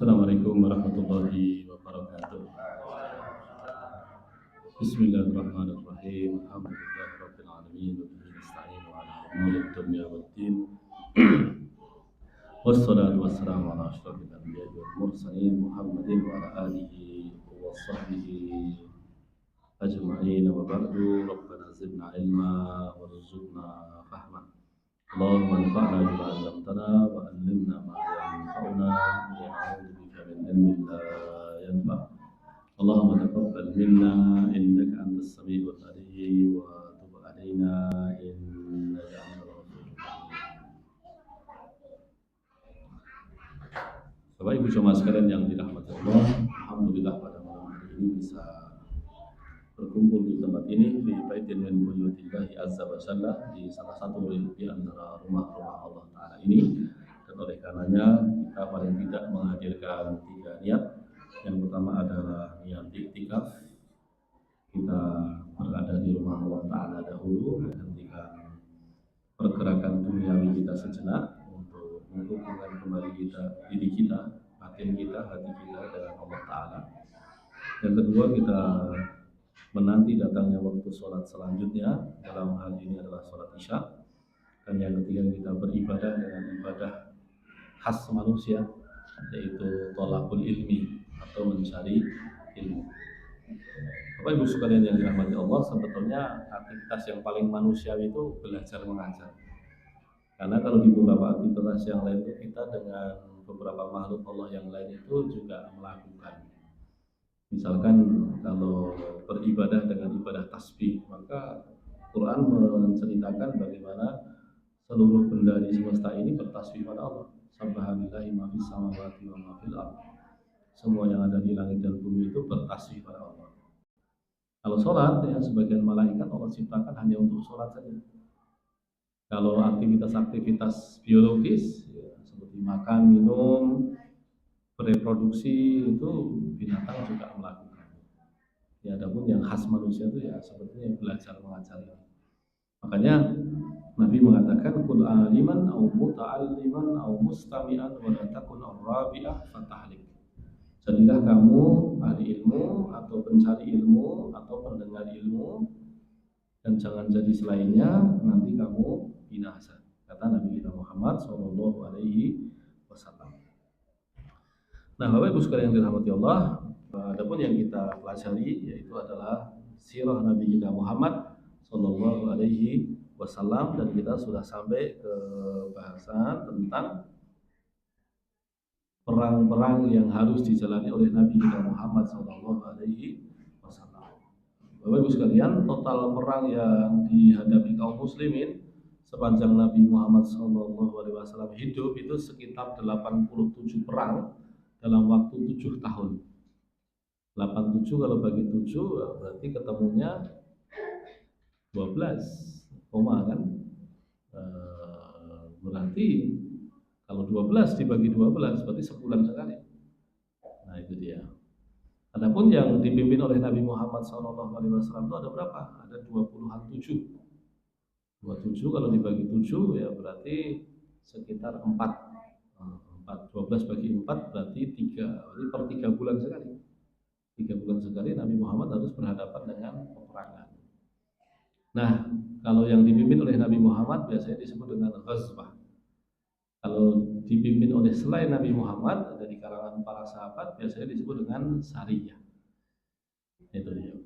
Assalamualaikum warahmatullahi wabarakatuh. Bismillahirrahmanirrahim. Alhamdulillahirabbil alamin wa bihi nasta'in wa ala umuri dunya waddin. Wassalatu wassalamu ala asyrafil anbiya'i wal mursalin Muhammadin wa ala alihi wa sahbihi ajma'in wa ba'du. Rabbana zidna ilma warzuqna fahma. Allahumma anfa'na bima 'allamtana wa 'allimna ma yanfa'una wa a'udzu bika min ilmin la yanfa'. Allahumma taqabbal minna innaka antas samiul alim wa tub 'alaina innaka antal ghafurur rahim. Bapak Ibu jemaah sekalian yang dirahmati Allah, alhamdulillah pada malam hari ini bisa berkumpul di tempat ini di baitin min buyutillahi azza wa jalla, di salah satu di antara rumah-rumah Allah Ta'ala ini. Dan oleh karenanya kita paling tidak menghadirkan 3 niat. Yang pertama adalah niat iktikaf. Kita berada di rumah Allah Ta'ala dahulu, menghentikan pergerakan duniawi kita sejenak untuk menghubungkan kembali diri kita, batin kita, hati kita dengan Allah Ta'ala. Yang kedua, kita menanti datangnya waktu sholat selanjutnya, dalam hal ini adalah sholat isya. Dan yang ketiga, kita beribadah dengan ibadah khas manusia, yaitu thalabul ilmi atau mencari ilmu. Bapak Ibu sekalian yang dirahmati Allah, sebetulnya aktivitas yang paling manusiawi itu belajar mengajar. Karena kalau di beberapa aktivitas yang lain itu kita dengan beberapa makhluk Allah yang lain itu juga melakukan. Misalkan kalau beribadah dengan ibadah tasbih, maka Quran menceritakan bagaimana seluruh benda di semesta ini bertasbih pada Allah. Subhanallahi ma fis samawati wa ma fil ardh. Semua yang ada di langit dan bumi itu bertasbih pada Allah. Kalau sholat, ya sebagian malaikat Allah ciptakan hanya untuk sholat saja. Kalau aktivitas-aktivitas biologis, ya, seperti makan, minum, bereproduksi, itu binatang juga melakukan. Ya, adapun yang khas manusia itu ya sebetulnya belajar mengajar. Makanya Nabi mengatakan kul aliman au muta'alliman au mustami'an wa la takun ar-rabi'ah fatahlik. Jadilah kamu ahli ilmu atau pencari ilmu atau pendengar ilmu, dan jangan jadi selainnya, nanti kamu binasa, kata Nabi kita Muhammad Sallallahu Alaihi Wasallam. Nah, Bapak Ibu sekalian yang dirahmati Allah, adapun yang kita pelajari yaitu adalah sirah Nabi kita Muhammad Sallallahu Alaihi Wasallam, dan kita sudah sampai ke bahasan tentang perang-perang yang harus dijalani oleh Nabi kita Muhammad Sallallahu Alaihi Wasallam. Bapak Ibu sekalian, total perang yang dihadapi kaum muslimin sepanjang Nabi Muhammad Sallallahu Alaihi Wasallam hidup itu sekitar 87 perang dalam waktu 7 tahun. 87 kalau bagi 7 berarti ketemunya 12 koma kan? Berarti kalau 12 dibagi 12 berarti sebulan sekali. Nah, itu dia. Adapun yang dipimpin oleh Nabi Muhammad SAW itu ada berapa? Ada 27. 27 kalau dibagi 7 ya berarti sekitar 4. 12 bagi 4 berarti 3. Berarti per 3 bulan sekali. 3 bulan sekali Nabi Muhammad harus berhadapan dengan peperangan. Nah, kalau yang dipimpin oleh Nabi Muhammad biasanya disebut dengan ghazwah. Kalau dipimpin oleh selain Nabi Muhammad dari kalangan para sahabat biasanya disebut dengan sariyah. Itu dia.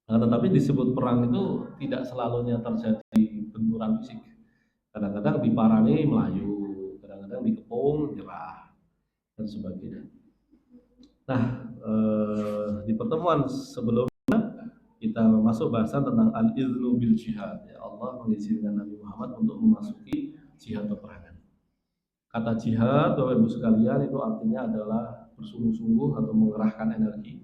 Nah, tetapi disebut perang itu tidak selalunya terjadi benturan fisik. Kadang-kadang diparani melayu, kadang-kadang dikepung nyerah dan sebagainya. Nah, di pertemuan sebelumnya kita masuk bahasan tentang al-idhnu bil jihad. Ya, Allah mengizinkan Nabi Muhammad untuk memasuki jihad peperangan. Kata jihad, Bapak Ibu sekalian, itu artinya adalah bersungguh-sungguh atau mengerahkan energi.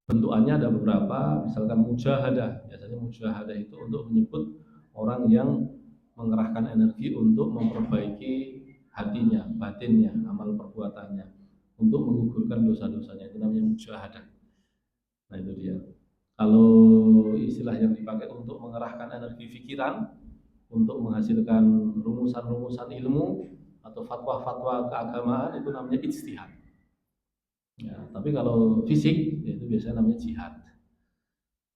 Bentukannya ada beberapa, misalkan mujahadah. Biasanya mujahadah itu untuk menyebut orang yang mengerahkan energi untuk memperbaiki hatinya, batinnya, amal perbuatannya, untuk menggugurkan dosa-dosanya. Itu namanya mujahadah. Nah, itu dia. Kalau istilah yang dipakai untuk mengerahkan energi pikiran, untuk menghasilkan rumusan-rumusan ilmu atau fatwa-fatwa keagamaan itu namanya ijtihad. Ya, tapi kalau fisik itu biasanya namanya jihad.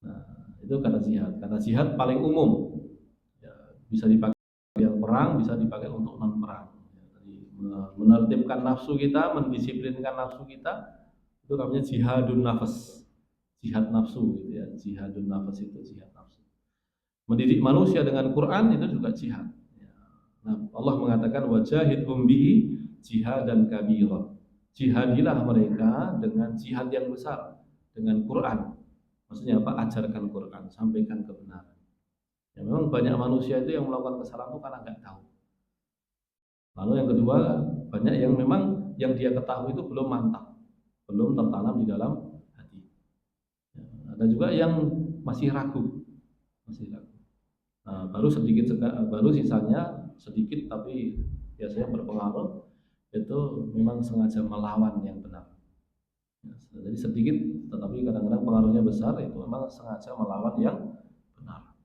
Nah, itu kata jihad. Kata jihad paling umum. Ya, bisa dipakai yang perang, bisa dipakai untuk non perang. Ya, jadi menertibkan nafsu kita, mendisiplinkan nafsu kita, itu namanya jihadun nafas. Jihad nafsu gitu ya. Jihadun nafas itu jihad nafsu. Mendidik manusia dengan Quran itu juga jihad. Ya. Nah, Allah mengatakan wajahidhum bihi jihadan kabira. Jihadilah mereka dengan jihad yang besar, dengan Quran. Maksudnya apa? Ajarkan Quran, sampaikan kebenaran. Ya, memang banyak manusia itu yang melakukan kesalahan itu karena nggak tahu. Lalu yang kedua, banyak yang memang yang dia ketahui itu belum mantap, belum tertanam di dalam hati. Ya, ada juga yang masih ragu, masih ragu. Nah, baru sisanya sedikit tapi biasanya berpengaruh itu memang sengaja melawan yang benar. Ya, jadi sedikit tetapi kadang-kadang pengaruhnya besar, itu memang sengaja melawan yang benar.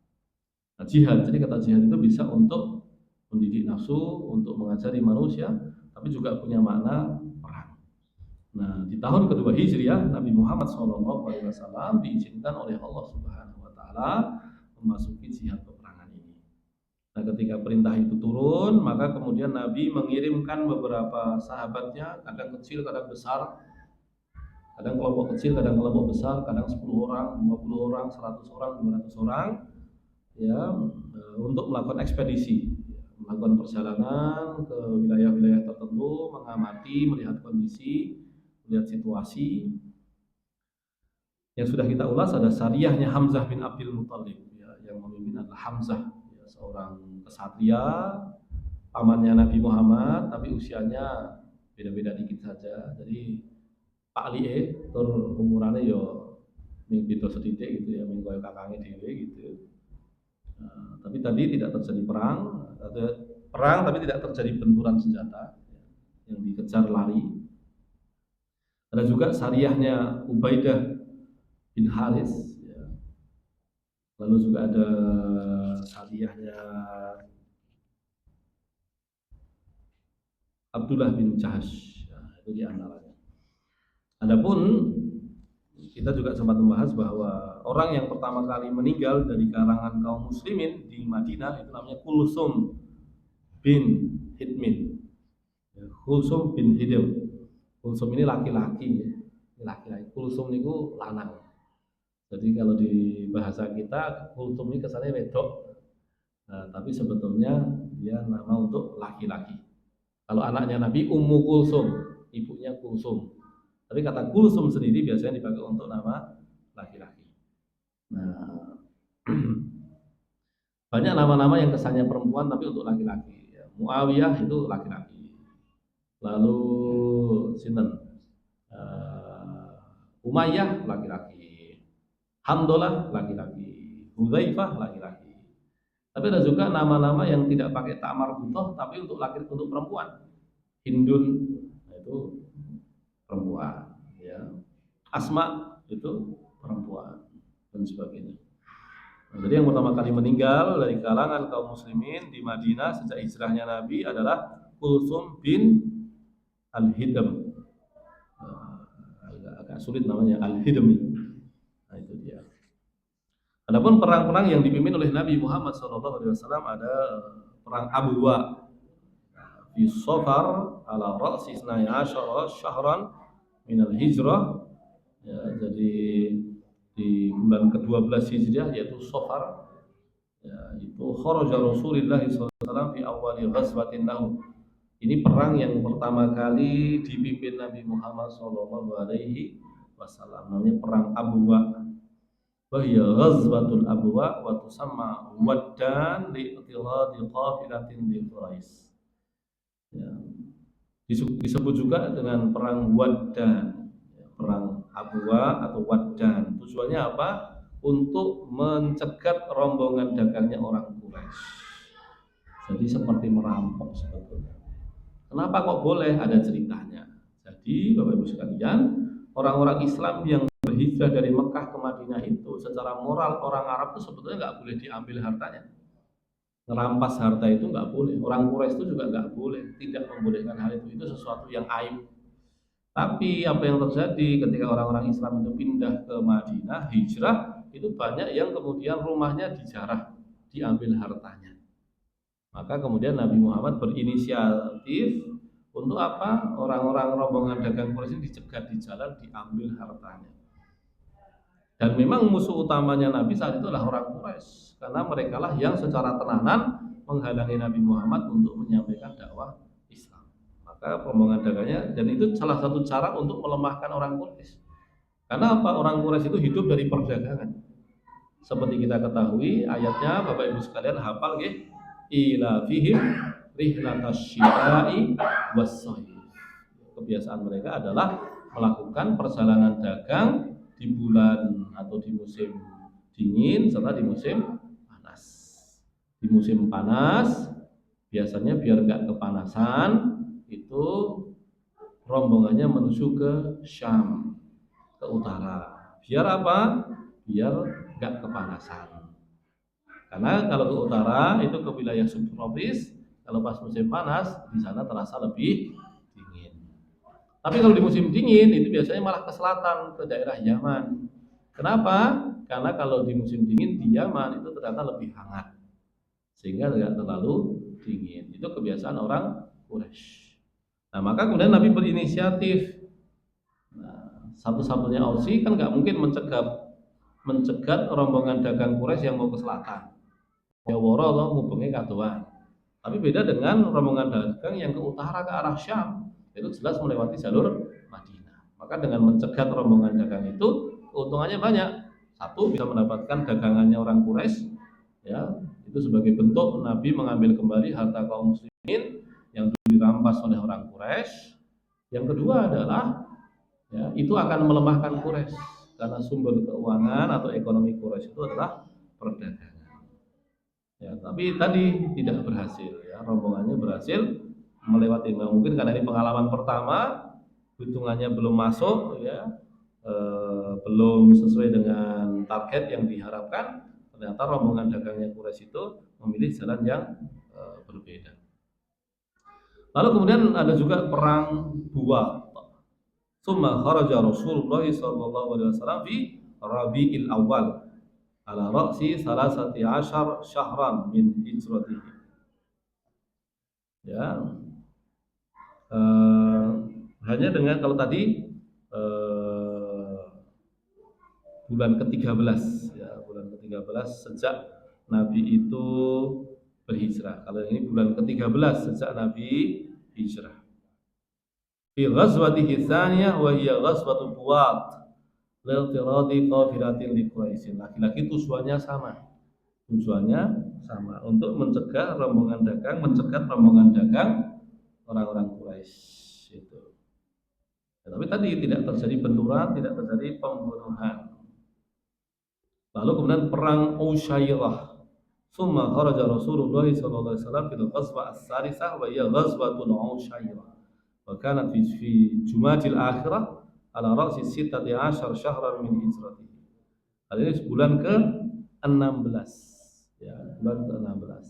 Nah, jihad, jadi kata jihad itu bisa untuk mendidik nafsu, untuk mengajari manusia, tapi juga punya makna perang. Nah, di tahun kedua Hijriah, Nabi Muhammad SAW diizinkan oleh Allah Subhanahu Wa Taala memasuki jihad peperangan ini. Nah, ketika perintah itu turun, maka kemudian Nabi mengirimkan beberapa sahabatnya, kadang kecil, kadang besar, kadang kelompok kecil, kadang kelompok besar, kadang 10 orang, 20 orang, 100 orang, 200 orang, ya, untuk melakukan ekspedisi, melakukan perjalanan ke wilayah-wilayah tertentu, mengamati, melihat kondisi, melihat situasi. Yang sudah kita ulas ada sariyahnya Hamzah bin Abdul Muthalib, ya, yang memimpin adalah Hamzah, ya, seorang kesatria, pamannya Nabi Muhammad, tapi usianya beda-beda dikit saja. Jadi Pak Lie tur umurannya yo ming beda sedikit gitu ya, ming koyo kakangnya dhewe gitu. Tapi tadi tidak terjadi perang, ada perang tapi tidak terjadi benturan senjata yang dikejar lari. Ada juga sariyahnya Ubaidah bin Haris, ya. Lalu juga ada sariyahnya Abdullah bin Jahash, ya, itu di antaranya. Adapun kita juga sempat membahas bahwa orang yang pertama kali meninggal dari kalangan kaum muslimin di Madinah itu namanya Kulsum bin Hidmin. Kulsum bin Hidm. Kulsum ini laki-laki, ya. Laki-laki. Kulsum itu lanang. Jadi kalau di bahasa kita Kulsum ini kesannya wedok. Nah, tapi sebetulnya dia nama untuk laki-laki. Kalau anaknya Nabi Ummu Kulsum, ibunya Kulsum. Tapi kata Kulsum sendiri biasanya dipakai untuk nama laki-laki. Nah, banyak nama-nama yang kesannya perempuan tapi untuk laki-laki. Muawiyah itu laki-laki. Lalu sinten? Umayyah laki-laki. Hamdalah laki-laki. Hudzaifah laki-laki. Tapi ada juga nama-nama yang tidak pakai ta marbuthah tapi untuk laki, untuk perempuan. Hindun, itu perempuan, ya. Asma itu perempuan dan sebagainya. Nah, jadi yang pertama kali meninggal dari kalangan kaum muslimin di Madinah sejak hijrahnya Nabi adalah Kulsum bin Al-Hidam. Agak sulit namanya, Al-Hidami. Nah, itu dia. Adapun perang-perang yang dipimpin oleh Nabi Muhammad SAW ada perang Abwa di Safar ala ra'si 12 syahran minal hijrah, ya, jadi di bulan ke-12 Hijriah yaitu Safar, ya, itu kharaja Rasulullah SAW fi awwali ghazwatin lahu. Ini perang yang pertama kali dipimpin Nabi Muhammad SAW, namanya perang Abwa. Bahya ghazwatul Abwa wa tusamma waddan li'tiradi qafilatin li Quraisy. Ya. Disebut juga dengan perang Waddan, ya, perang Abwa atau Waddan. Tujuannya apa? Untuk mencegat rombongan dagangnya orang Quraisy. Jadi seperti merampok sebetulnya. Kenapa kok boleh? Ada ceritanya. Jadi Bapak Ibu sekalian, orang-orang Islam yang berhijrah dari Mekah ke Madinah itu secara moral orang Arab itu sebetulnya nggak boleh diambil hartanya. Ngerampas harta itu nggak boleh. Orang Quraisy itu juga nggak boleh, tidak membolehkan hal itu. Itu sesuatu yang aib. Tapi apa yang terjadi ketika orang-orang Islam itu pindah ke Madinah, hijrah, itu banyak yang kemudian rumahnya dijarah, diambil hartanya. Maka kemudian Nabi Muhammad berinisiatif untuk apa? Orang-orang rombongan dagang Quraisy dicegat di jalan, diambil hartanya. Dan memang musuh utamanya Nabi saat itu adalah orang Quraisy, karena mereka lah yang secara tenanan menghalangi Nabi Muhammad untuk menyampaikan dakwah Islam. Maka rombongan dagangnya, dan itu salah satu cara untuk melemahkan orang Quraisy. Karena apa? Orang Quraisy itu hidup dari perdagangan. Seperti kita ketahui ayatnya, Bapak Ibu sekalian hafal nggih? Ila fihim rihlatasy syita'i was-shayf. Kebiasaan mereka adalah melakukan perjalanan dagang di bulan atau di musim dingin serta di musim panas. Di musim panas biasanya biar nggak kepanasan itu rombongannya menuju ke Syam, ke utara. Biar apa? Biar nggak kepanasan. Karena kalau ke utara itu ke wilayah subtropis, kalau pas musim panas di sana terasa lebih dingin. Tapi kalau di musim dingin itu biasanya malah ke selatan, ke daerah Yaman. Kenapa? Karena kalau di musim dingin di Yaman itu ternyata lebih hangat, sehingga tidak terlalu dingin. Itu kebiasaan orang Quraisy. Nah, maka kemudian Nabi berinisiatif. Nah, satu-satunya opsi kan nggak mungkin mencegat rombongan dagang Quraisy yang mau ke selatan. Ya woro loh ngubungnya kaduan. Tapi beda dengan rombongan dagang yang ke utara ke arah Syam, itu jelas melewati jalur Madinah. Maka dengan mencegat rombongan dagang itu keuntungannya banyak. Satu, bisa mendapatkan dagangannya orang Quraisy, ya, itu sebagai bentuk Nabi mengambil kembali harta kaum muslimin yang dulu dirampas oleh orang Quraisy. Yang kedua adalah ya, itu akan melemahkan Quraisy karena sumber keuangan atau ekonomi Quraisy itu adalah perdagangan. Ya, tapi tadi tidak berhasil ya, rombongannya berhasil melewati. Mungkin karena ini pengalaman pertama, hitungannya belum masuk ya, belum sesuai dengan target yang diharapkan. Ternyata rombongan dagangnya Quraisy itu memilih jalan yang berbeda. Lalu kemudian ada juga perang Buwa. Summa kharaja Rasulullah sallallahu alaihi wasallam fi Rabiul Awal ala ra'si salasati ashar syahran min hijratihi. Ya, hanya dengan kalau tadi bulan ke-13 ya, bulan ke-13 sejak Nabi itu berhijrah. Kalau ini bulan ke-13 sejak Nabi hijrah. Fi ghazwatihi tsaniyah wa hiya ghazwatu Buwat. Liltiradi qafilatin li Quraisy. Laki-laki tujuannya sama. Tujuannya sama untuk mencegah rombongan dagang, orang-orang Quraisy itu. Ya, tapi tadi tidak terjadi benturan, tidak terjadi pembunuhan. Lalu kemudian perang Usyairah. Summa kharaja Rasulullah sallallahu alaihi wasallam fil ghazwa as-salisah wa hiya ghazwatul Usyairah. Wa kanat fi Jumadil akhirah ala ra'si 16 syahran min hijratihi. Hal ini bulan ke-16 ya, bulan ke-16.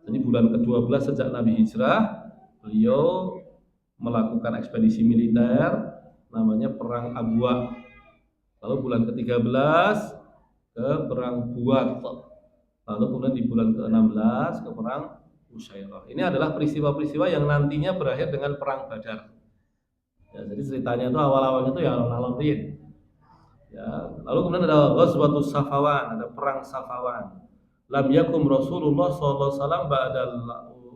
Jadi bulan ke-12 sejak Nabi hijrah, beliau melakukan ekspedisi militer namanya perang Abwa. Lalu bulan ke-13 ke perang Buat. Lalu kemudian di bulan ke-16 ke perang Usyairah. Ini adalah peristiwa-peristiwa yang nantinya berakhir dengan perang Badar. Ya, jadi ceritanya itu awal-awalnya itu ya alon-alon riyin. Ya, lalu kemudian ada Ghazwatus Safawan, ada perang Safawan. Lam yakum Rasulullah sallallahu alaihi wasallam ba'dal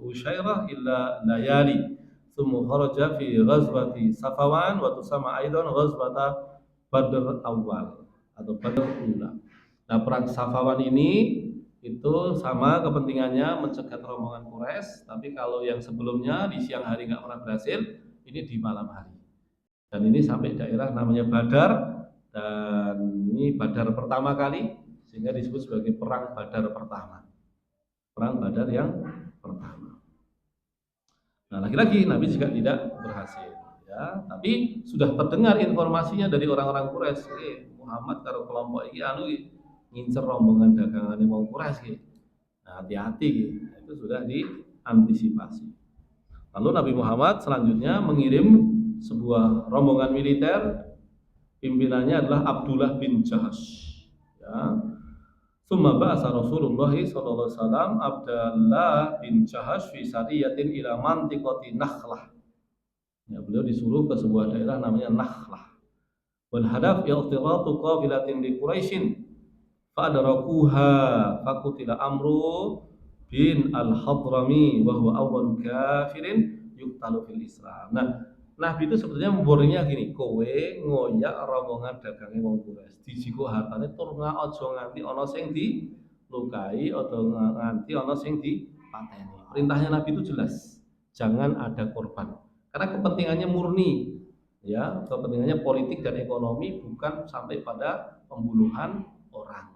Usyairah illa layali. Tsumma kharaja fi ghazwati Safawan wa tusamma aidan ghazwata Badr awal atau Badr ula. Nah, perang Safawan ini itu sama kepentingannya mencegat rombongan Quraisy, tapi kalau yang sebelumnya di siang hari nggak pernah berhasil, ini di malam hari. Dan ini sampai daerah namanya Badar, dan ini Badar pertama kali sehingga disebut sebagai perang Badar pertama. Perang Badar yang pertama. Nah, lagi-lagi Nabi juga tidak berhasil ya, tapi sudah terdengar informasinya dari orang-orang Quraisy, Muhammad karo kelompok iki anu ngincer rombongan dagangan wong Quraisy. Nah, hati-hati, itu sudah diantisipasi. Lalu Nabi Muhammad selanjutnya mengirim sebuah rombongan militer, pimpinannya adalah Abdullah bin Jahash. Ya. Summa ba'asa Rasulullah sallallahu alaihi wasallam Abdullah bin Jahash fi sariyatin ila mantiqati Nakhlah. Ya, beliau disuruh ke sebuah daerah namanya Nakhlah. Wal hadaf i'tiratu qabilatin li Quraisyin fadrakuha faqutila Amru bin Al-Hadrami wa huwa awwal kafirin yuqtalu fil Islam. Nah, Nabi itu sebetulnya membornya gini, kowe ngoyak rombongan dagange wong Quraisy, dijiko hartane tur aja nganti ana sing dilukai atau nganti ana sing dipateni. Perintahnya Nabi itu jelas, jangan ada korban. Karena kepentingannya murni, ya, kepentingannya politik dan ekonomi, bukan sampai pada pembunuhan orang.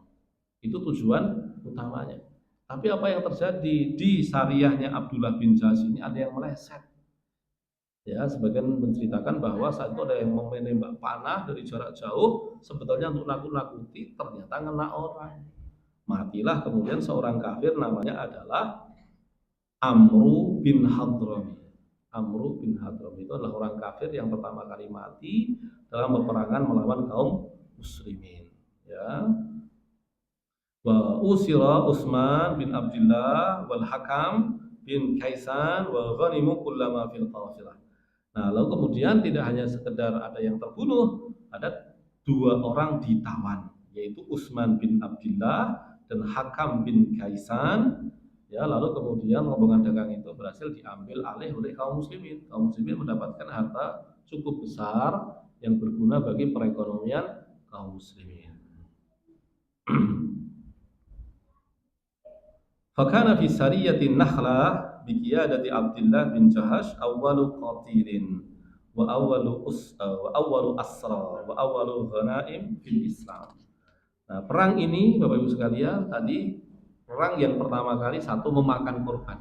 Itu tujuan utamanya. Tapi apa yang terjadi di syariahnya Abdullah bin Jahash ini ada yang meleset. Ya, sebagian menceritakan bahwa saat itu ada yang menembak panah dari jarak jauh, sebetulnya untuk nakut-nakuti, ternyata kena orang. Matilah kemudian seorang kafir namanya adalah Amru bin Hadrami. Amru bin Hadrami itu adalah orang kafir yang pertama kali mati dalam peperangan melawan kaum muslimin. Ya. Wa usira Utsman bin Abdullah wal Hakam bin Kaisan wa ghanimu kullama fil qafilah. Nah, lalu kemudian tidak hanya sekedar ada yang terbunuh, ada dua orang ditawan, yaitu Utsman bin Abdullah dan Hakam bin Kaisan. Ya, lalu kemudian rombongan dagang itu berhasil diambil alih oleh kaum muslimin. Kaum muslimin mendapatkan harta cukup besar yang berguna bagi perekonomian kaum muslimin. Fakana fi sariyatin Nakhlah biqiyadati Abdullah bin Jahash awwalu qatilin wa awwalu asra wa awwalu ghanaim fil Islam. Nah, perang ini Bapak Ibu sekalian tadi perang yang pertama kali satu memakan korban.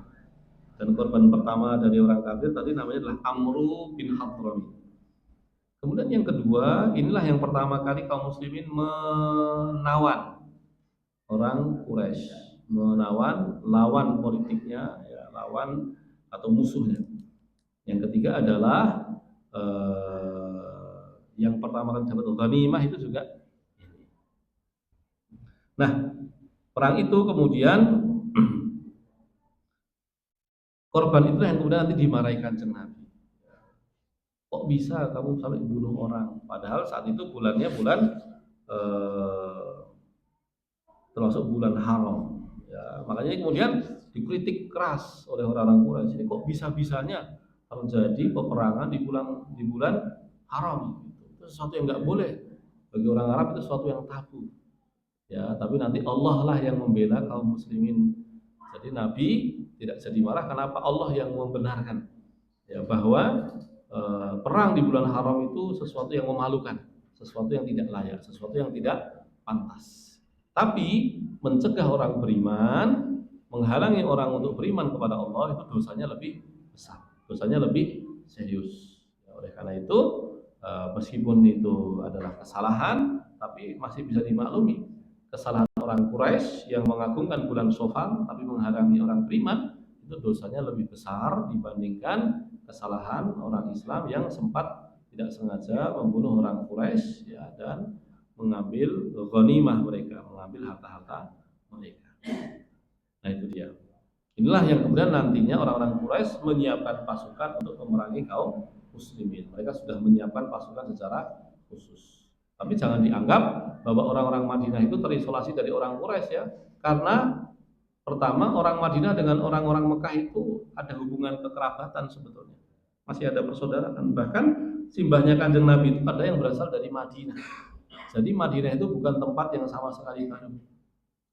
Dan korban pertama dari orang kafir tadi namanya adalah Amru bin Hadrami. Kemudian yang kedua, inilah yang pertama kali kaum muslimin menawan orang Quraisy, menawan lawan politiknya, ya, lawan atau musuhnya. Yang ketiga adalah yang pertama kali dapat ghanimah itu juga. Nah, perang itu kemudian korban itu yang kemudian nanti dimarahi Kanjeng Nabi. Kok bisa kamu sampai bunuh orang? Padahal saat itu bulannya bulan termasuk bulan haram. Ya, makanya kemudian dikritik keras oleh orang-orang Quraisy. Ini kok bisa-bisanya terjadi peperangan di bulan haram? Itu sesuatu yang nggak boleh. Bagi orang Arab itu sesuatu yang tabu. Ya, tapi nanti Allah lah yang membela kaum muslimin. Jadi Nabi tidak jadi marah. Kenapa? Allah yang membenarkan. Ya, bahwa perang di bulan haram itu sesuatu yang memalukan, sesuatu yang tidak layak, sesuatu yang tidak pantas. Tapi mencegah orang beriman, menghalangi orang untuk beriman kepada Allah itu dosanya lebih besar, dosanya lebih serius. Ya, oleh karena itu meskipun itu adalah kesalahan, tapi masih bisa dimaklumi. Kesalahan orang Quraisy yang mengagungkan bulan Syawal tapi menghalangi orang beriman itu dosanya lebih besar dibandingkan kesalahan orang Islam yang sempat tidak sengaja membunuh orang Quraisy, ya, dan mengambil ghanimah mereka, mengambil harta-harta mereka. Nah, itu dia. Inilah yang kemudian nantinya orang-orang Quraisy menyiapkan pasukan untuk memerangi kaum muslimin. Mereka sudah menyiapkan pasukan secara khusus. Tapi jangan dianggap bahwa orang-orang Madinah itu terisolasi dari orang Quraisy, ya. Karena pertama, orang Madinah dengan orang-orang Mekah itu ada hubungan kekerabatan sebetulnya. Masih ada persaudaraan. Bahkan simbahnya Kanjeng Nabi itu ada yang berasal dari Madinah. Jadi Madinah itu bukan tempat yang sama sekali baru.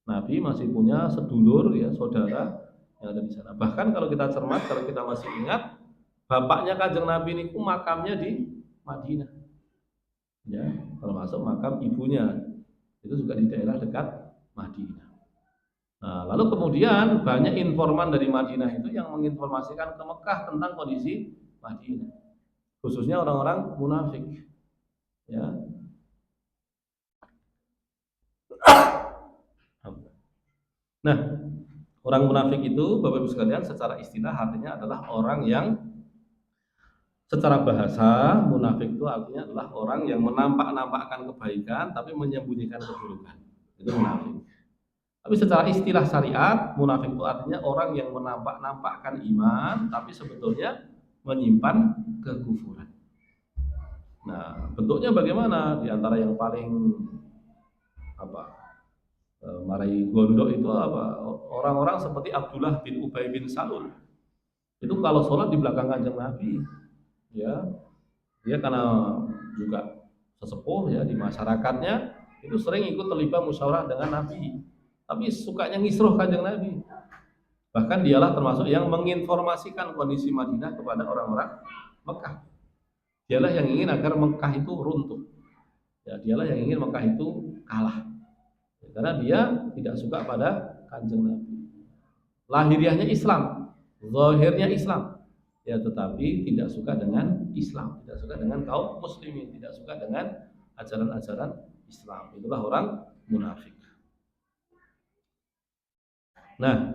Nabi masih punya sedulur, ya, saudara yang ada di sana. Bahkan kalau kita cermat, kalau kita masih ingat, bapaknya Kanjeng Nabi ini makamnya di Madinah. Ya, termasuk makam ibunya itu juga di daerah dekat Madinah. Nah, lalu kemudian banyak informan dari Madinah itu yang menginformasikan ke Mekah tentang kondisi Madinah, khususnya orang-orang munafik. Ya. Nah, Orang munafik itu, Bapak Ibu sekalian, secara istilah artinya adalah orang yang, secara bahasa munafik itu artinya adalah orang yang menampak-nampakkan kebaikan tapi menyembunyikan keburukan. Itu munafik. Tapi secara istilah syariat, munafik itu artinya orang yang menampak-nampakkan iman tapi sebetulnya menyimpan kekufuran. Nah, bentuknya bagaimana? Di antara yang paling marai gondok itu apa? Orang-orang seperti Abdullah bin Ubay bin Salul. Itu kalau sholat di belakang kanjeng Nabi, ya, dia karena juga sesepuh ya di masyarakatnya, itu sering ikut terlibat musyawarah dengan Nabi. Tapi sukanya ngisruh kanjeng Nabi. Bahkan dialah termasuk yang menginformasikan kondisi Madinah kepada orang-orang Mekah. Dialah yang ingin agar Mekah itu runtuh. Ya, dialah yang ingin Mekah itu kalah. Karena dia tidak suka pada kanjeng Nabi. Lahiriahnya Islam, zahirnya Islam, ya, tetapi tidak suka dengan Islam, tidak suka dengan kaum muslimin, tidak suka dengan ajaran-ajaran Islam. Itulah orang munafik. Nah,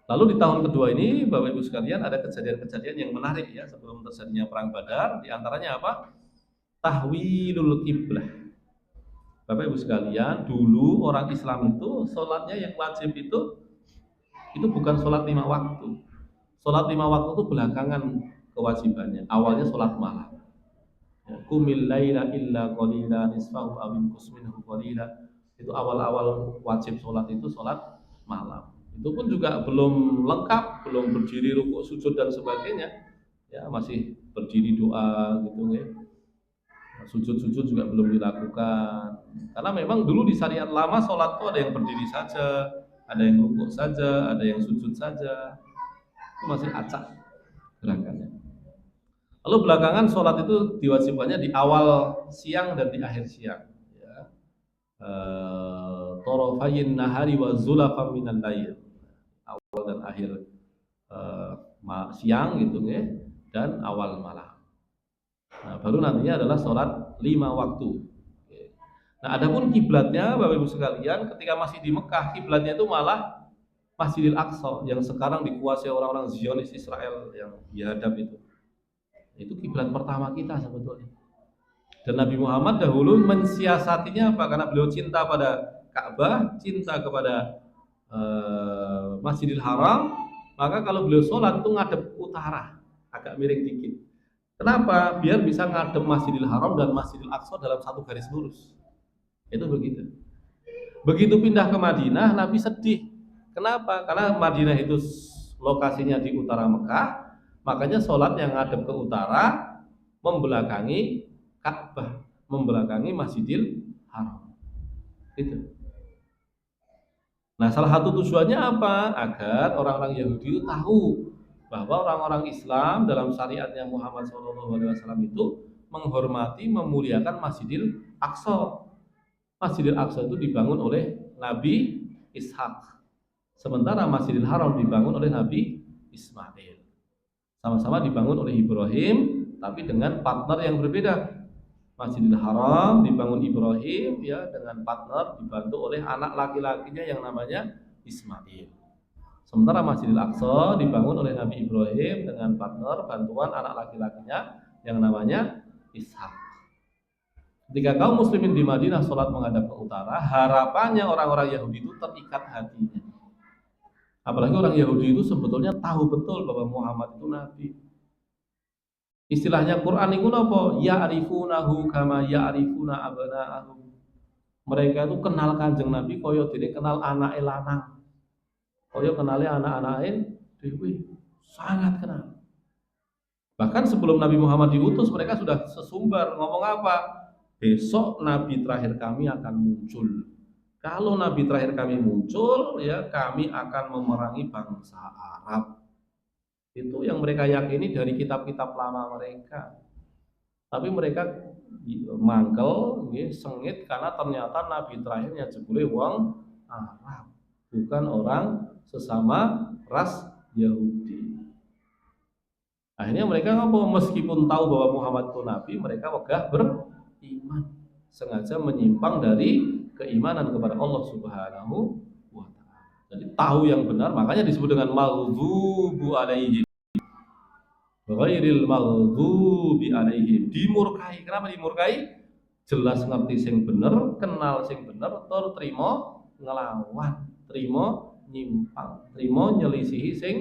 lalu di tahun kedua ini, Bapak Ibu sekalian, ada kejadian-kejadian yang menarik ya sebelum terjadinya perang Badar. Di antaranya apa? Tahwilul kiblah. Bapak Ibu sekalian, dulu orang Islam itu sholatnya yang wajib itu bukan sholat 5 waktu. Sholat 5 waktu itu belakangan kewajibannya. Awalnya sholat malam. Qumil laila illa qalila nisfahu aw inqus minhu qalila. Itu awal-awal wajib sholat itu sholat malam. Itu pun juga belum lengkap, belum berdiri rukuk sujud dan sebagainya. Ya, masih berdiri doa gitu ya. Sujud-sujud juga belum dilakukan. Karena memang dulu di syariat lama sholat itu ada yang berdiri saja, ada yang rukuk saja, ada yang sujud saja. Itu masih acak gerakannya. Lalu belakangan sholat itu diwajibkannya di awal siang dan di akhir siang. Ya. Torofayin nahari wa zulafam minal lail. Awal dan akhir siang gitu ya, dan awal malam. Nah, baru nantinya adalah sholat 5 waktu. Nah, adapun kiblatnya, Bapak Ibu sekalian, ketika masih di Mekah, kiblatnya itu malah Masjidil Aqsa yang sekarang dikuasai orang-orang Zionis Israel yang dihadap itu. Itu kiblat pertama kita sebetulnya. Dan Nabi Muhammad dahulu mensiasatinya apa? Karena beliau cinta pada Ka'bah, cinta kepada Masjidil Haram, maka kalau beliau sholat itu ngadep utara, agak miring dikit. Kenapa? Biar bisa ngadep Masjidil Haram dan Masjidil Aqsa dalam satu garis lurus. Itu begitu. Begitu pindah ke Madinah, Nabi sedih. Kenapa? Karena Madinah itu lokasinya di utara Mekah, makanya sholat yang ngadep ke utara membelakangi Ka'bah, membelakangi Masjidil Haram. Itu. Nah, salah satu tujuannya apa? Agar orang-orang Yahudi itu tahu bahwa orang-orang Islam dalam syariatnya Muhammad SAW itu menghormati, memuliakan Masjidil Aqsa. Masjidil Aqsa itu dibangun oleh Nabi Ishak, sementara Masjidil Haram dibangun oleh Nabi Ismail. Sama-sama dibangun oleh Ibrahim, tapi dengan partner yang berbeda. Masjidil Haram dibangun Ibrahim ya dengan partner dibantu oleh anak laki-lakinya yang namanya Ismail. Sementara Masjidil Aqsa dibangun oleh Nabi Ibrahim dengan partner bantuan anak laki-lakinya yang namanya Ishak. Ketika kaum muslimin di Madinah sholat menghadap ke utara, harapannya orang-orang Yahudi itu terikat hatinya. Apalagi orang Yahudi itu sebetulnya tahu betul bahwa Muhammad itu Nabi. Istilahnya Quran itu apa? Ya'rifunahu kama ya'rifuna abna'ahum. Mereka itu kenal kanjeng Nabi kaya dene kenal anake lanang. Kaya kenale anak-anake dhewe. Sangat kenal. Bahkan sebelum Nabi Muhammad diutus, mereka sudah sesumbar ngomong apa? Besok Nabi terakhir kami akan muncul. Kalau Nabi terakhir kami muncul, ya kami akan memerangi bangsa Arab. Itu yang mereka yakini dari kitab-kitab lama mereka. Tapi mereka mangkel, sengit karena ternyata Nabi terakhirnya jebule wong Arab, bukan orang sesama ras Yahudi. Akhirnya mereka meskipun tahu bahwa Muhammad itu Nabi, mereka wegah beriman, sengaja menyimpang dari keimanan kepada Allah Subhanahu wa Ta'ala. Jadi tahu yang benar, makanya disebut dengan maghdubu alaihim. Ghairil maghdubi alaihim. Dimurkai. Kenapa dimurkai? Jelas ngerti sing bener, kenal sing bener, tur trimo ngelawan, trimo nyimpang, trimo nyelisihi sing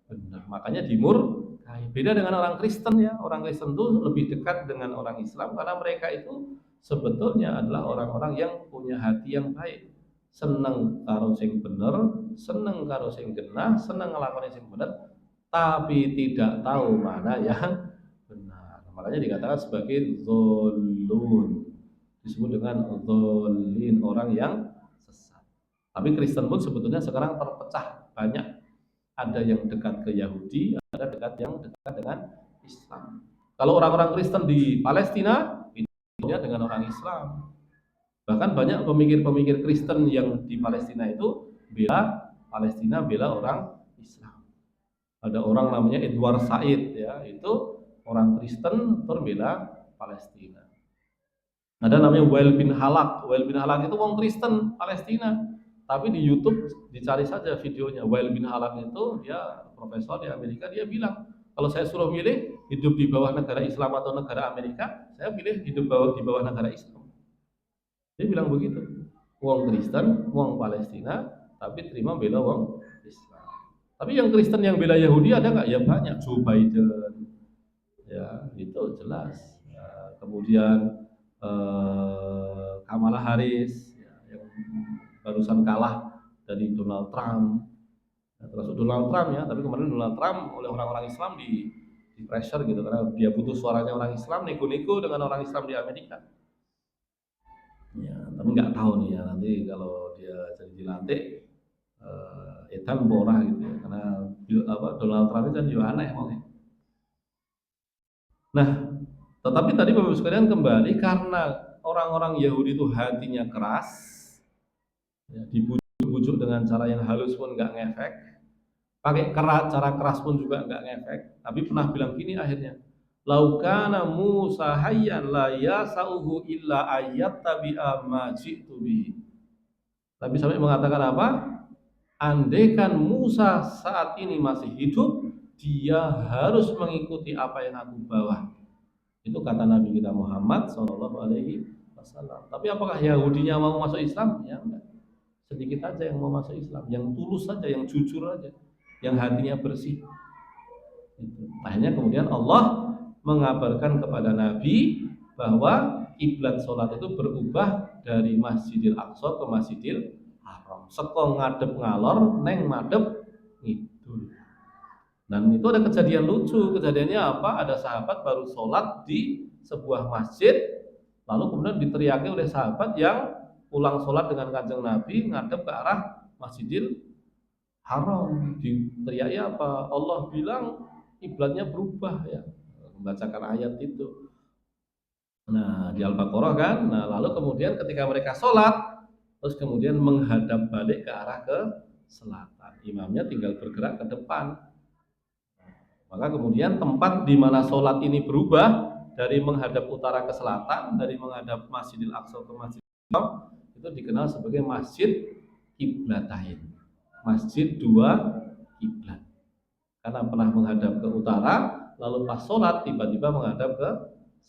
bener. Makanya dimurkai. Beda dengan orang Kristen ya. Orang Kristen itu lebih dekat dengan orang Islam karena mereka itu sebetulnya adalah orang-orang yang punya hati yang baik. Seneng karo sing bener, seneng karo sing genah, seneng ngelakoni sing bener, tapi tidak tahu mana yang benar. Makanya dikatakan sebagai zolun, disebut dengan zolin, orang yang sesat. Tapi Kristen pun sebetulnya sekarang terpecah banyak. Ada yang dekat ke Yahudi, ada yang dekat dengan Islam. Kalau orang-orang Kristen di Palestina, itu dengan orang Islam. Bahkan banyak pemikir-pemikir Kristen yang di Palestina itu bela Palestina, bela orang Islam. Ada orang namanya Edward Said ya, itu orang Kristen terbela Palestina. Ada namanya Wael bin Halak. Wael bin Halak itu orang Kristen Palestina. Tapi di YouTube dicari saja videonya. Wael bin Halak itu dia profesor di Amerika, dia bilang, kalau saya suruh milih hidup di bawah negara Islam atau negara Amerika, saya pilih hidup di bawah negara Islam. Dia bilang begitu. Wong Kristen, wong Palestina, tapi terima bela wong Islam. Tapi yang Kristen yang bela Yahudi ada nggak? Ya banyak. Joe Biden, ya itu jelas. Ya, kemudian Kamala Harris, ya, yang barusan kalah dari Donald Trump. Ya, termasuk Donald Trump ya. Tapi kemarin Donald Trump oleh orang-orang Islam di pressure gitu karena dia butuh suaranya orang Islam, nego-nego dengan orang Islam di Amerika. Ya, tapi nggak tahu nih ya nanti kalau dia jadi dilantik edan porah gitu ya, karena Donald Trump itu kan juga aneh mungkin. Nah, tetapi tadi Bapak Ibu sekalian kembali karena orang-orang Yahudi itu hatinya keras, ya, dibujuk dengan cara yang halus pun nggak ngefek, pakai cara keras pun juga nggak ngefek. Tapi pernah bilang gini akhirnya, laukana Musa hayyan la yasauhu illa ayat tabi'a ma ji'tu bihi. Nabi sampai mengatakan apa? Andaikan Musa saat ini masih hidup, dia harus mengikuti apa yang aku bawa. Itu kata Nabi kita Muhammad SAW. Tapi apakah Yahudinya mau masuk Islam? Ya enggak. Sedikit aja yang mau masuk Islam, yang tulus saja, yang jujur aja, yang hatinya bersih. Akhirnya kemudian Allah mengabarkan kepada Nabi bahwa kiblat sholat itu berubah dari Masjidil Aqsa ke Masjidil Haram. Seko ngadep ngalor, neng madep ngidul. Dan itu ada kejadian lucu. Kejadiannya apa? Ada sahabat baru sholat di sebuah masjid, lalu kemudian diteriaki oleh sahabat yang pulang sholat dengan kanjeng Nabi ngadep ke arah Masjidil Haram. Diteriaki apa? Allah bilang kiblatnya berubah ya, membacakan ayat itu. Nah di Al-Baqarah kan. Nah lalu kemudian ketika mereka sholat, terus kemudian menghadap balik ke arah ke selatan. Imamnya tinggal bergerak ke depan. Maka kemudian tempat di mana sholat ini berubah dari menghadap utara ke selatan, dari menghadap Masjidil Aqsa ke Masjidil Haram, itu dikenal sebagai Masjid Qiblatain. Masjid dua kiblat. Karena pernah menghadap ke utara, lalu pas sholat tiba-tiba menghadap ke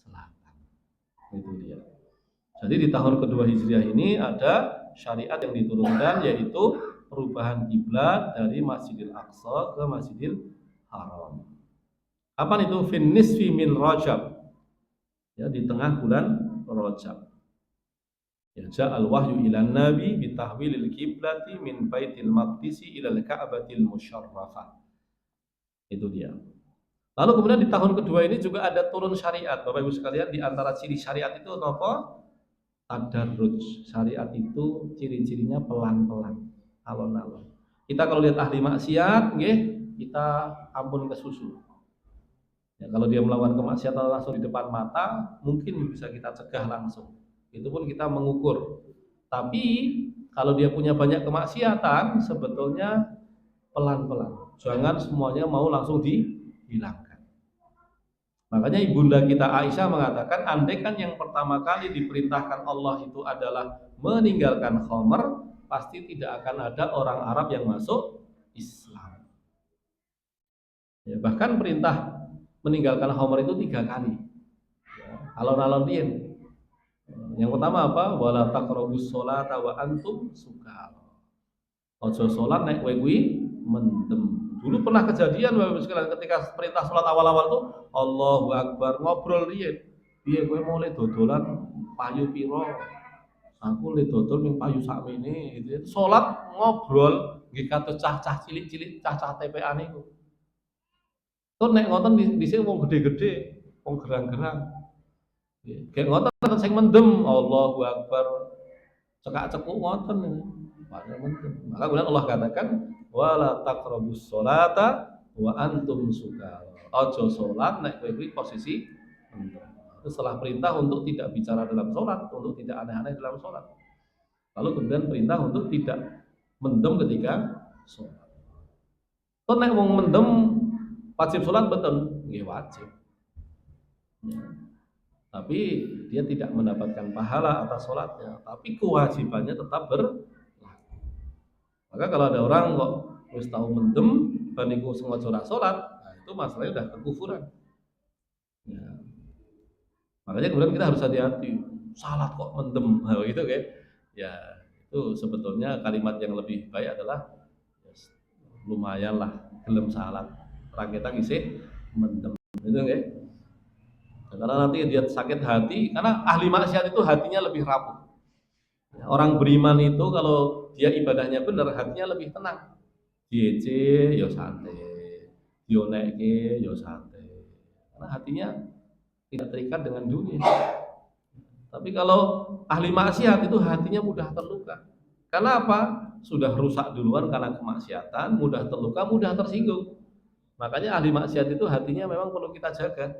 selatan. Itu dia. Jadi di tahun kedua Hijriah ini ada syariat yang diturunkan, yaitu perubahan kiblat dari Masjidil Aqsa ke Masjidil Haram. Kapan itu? Fin nisfi min Rajab. Ya, di tengah bulan Rajab. Ya, ja'al wahyu ilan nabi bitahwilil kiblati min baitil maqdisi ilal ka'batil musyarrafah. Itu dia. Lalu kemudian di tahun kedua ini juga ada turun syariat. Bapak Ibu sekalian, di antara ciri syariat itu apa? Tadarruj. Syariat itu ciri-cirinya pelan-pelan, alon-alon. Kita kalau lihat ahli maksiat, kita ampun ke susu. Ya, kalau dia melakukan kemaksiatan langsung di depan mata, mungkin bisa kita cegah langsung. Itu pun kita mengukur. Tapi kalau dia punya banyak kemaksiatan, sebetulnya pelan-pelan. Jangan semuanya mau langsung dihilangkan. Makanya ibunda kita Aisyah mengatakan, andai kan yang pertama kali diperintahkan Allah itu adalah meninggalkan khamr, pasti tidak akan ada orang Arab yang masuk Islam. Ya, bahkan perintah meninggalkan khamr itu 3 kali. Ya, alon-alon dia. Yang pertama apa? Wala taqrabus sholata wa antum sukar. Ojo sholat nek kowe kuwi mendem. Dulu pernah kejadian Bapak sekalian ketika perintah sholat awal-awal tuh Allahu Akbar ngobrol riyen. Piye kowe mau le dodolan payu piro? Aku le dodol ning payu sakmene gitu. Sholat ngobrol nggih kados cah-cah cilik-cilik, cah-cah TPA niku. Tuh nek ngoten dhisik wong gede-gede, wong gerang-gerang. Kayak ngoten sing mendem Allahu Akbar. Cekak-cekuk ngoten. Maka kemudian Allah katakan wala taqrabus sholata wa antum sukar. Ojo sholat nek kowe kuwi posisi mendem. Itu setelah perintah untuk tidak bicara dalam sholat, untuk tidak aneh-aneh dalam sholat. Lalu kemudian perintah untuk tidak mendem ketika sholat. Kok nek wong mendem wajib sholat betul? Nggih wajib. Ya. Tapi dia tidak mendapatkan pahala atas sholatnya, tapi kewajibannya tetap berlaku. Maka kalau ada orang kok wis tahu mendem baniku sengaja ora sholat, nah itu masalahnya udah kekufuran. Ya. Makanya kemudian kita harus hati-hati. Salat kok mendem, nah, gitu kan? Ya itu sebetulnya kalimat yang lebih baik adalah ya, lumayan lah gelem salat. Orang kita ngisi mendem, gitu kan? Karena nanti dia sakit hati, karena ahli maksiat itu hatinya lebih rapuh. Orang beriman itu kalau dia ibadahnya benar, hatinya lebih tenang. Diece, yo santai, dioneke, yo santai. Karena hatinya tidak terikat dengan dunia. Tapi kalau ahli maksiat itu hatinya mudah terluka. Karena apa? Sudah rusak duluan karena kemaksiatan, mudah terluka, mudah tersinggung. Makanya ahli maksiat itu hatinya memang perlu kita jaga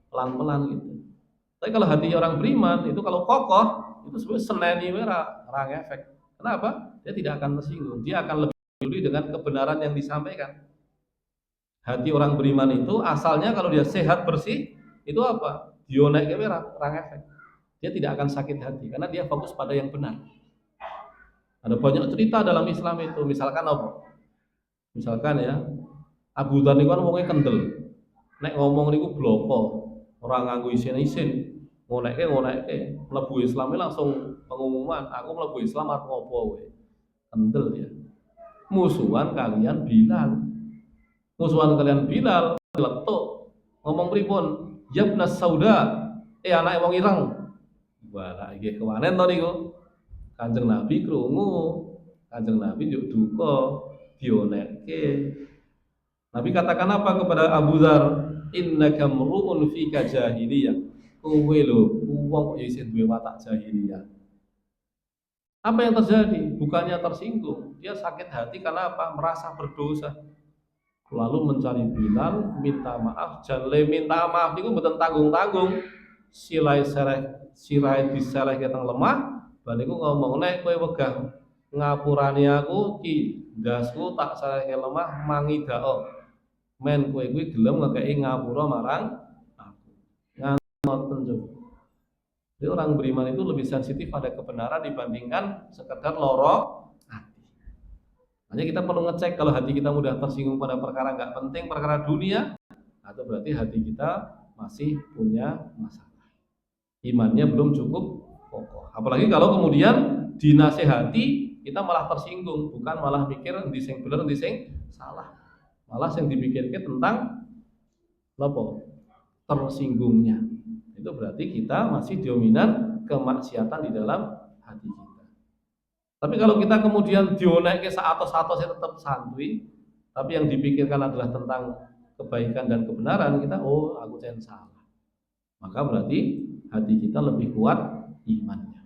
pelan-pelan gitu. Tapi kalau hatinya orang beriman itu kalau kokoh itu sebenarnya seneni merah orang efek. Kenapa? Dia tidak akan tersinggung. Dia akan lebih peduli dengan kebenaran yang disampaikan. Hati orang beriman itu asalnya kalau dia sehat bersih itu apa? Dionek merah orang efek. Dia tidak akan sakit hati karena dia fokus pada yang benar. Ada banyak cerita dalam Islam itu. Misalkan apa? Misalkan ya Abu Dhar niku kan wongnya kendel. Nek ngomong niku bloko. Orang nganggo isin-isin, ngonekke mlebu Islam langsung pengumuman, aku mlebu Islam arep ngopo kowe. Kendel ya. Musuhan kalian Bilal. Musuhan kalian Bilal letuk. Ngomong pripun? Yabnas Sauda. Anake wong ireng. Wah, iki kewanen to niku. Kanjeng Nabi krungu. Kanjeng Nabi njuk duka dionekke. Nabi katakan apa kepada Abu Dhar? Innaka mru'un fika jahiliyah. Kowe lho, wong kok isih duwe watak jahiliyah. Apa yang terjadi? Bukannya tersinggung, dia sakit hati karena apa? Merasa berdosa. Lalu mencari Bilal, minta maaf. Jangan minta maaf niku mboten tanggung-tanggung. Sirai disereh keteng lemah, bar niku ngomong nek kowe wegah ngapurani aku ki ndasku tak serehke lemah mangidao. Men kowe kuwi gelem ngekeki ngapura marang aku. Ngoten coba. Jadi orang beriman itu lebih sensitif pada kebenaran dibandingkan sekedar loro hati. Hanya kita perlu ngecek kalau hati kita mudah tersinggung pada perkara nggak penting, perkara dunia, atau berarti hati kita masih punya masalah. Imannya belum cukup kokoh. Apalagi kalau kemudian dinasehati kita malah tersinggung, bukan malah mikir endi sing bener endi sing salah. Malah yang dipikirkan tentang apa? Tersinggungnya. Itu berarti kita masih dominan kemaksiatan di dalam hati kita. Tapi kalau kita kemudian dionek ke saatos-atos tetap santuy, tapi yang dipikirkan adalah tentang kebaikan dan kebenaran, kita aku jangan salah. Maka berarti hati kita lebih kuat imannya.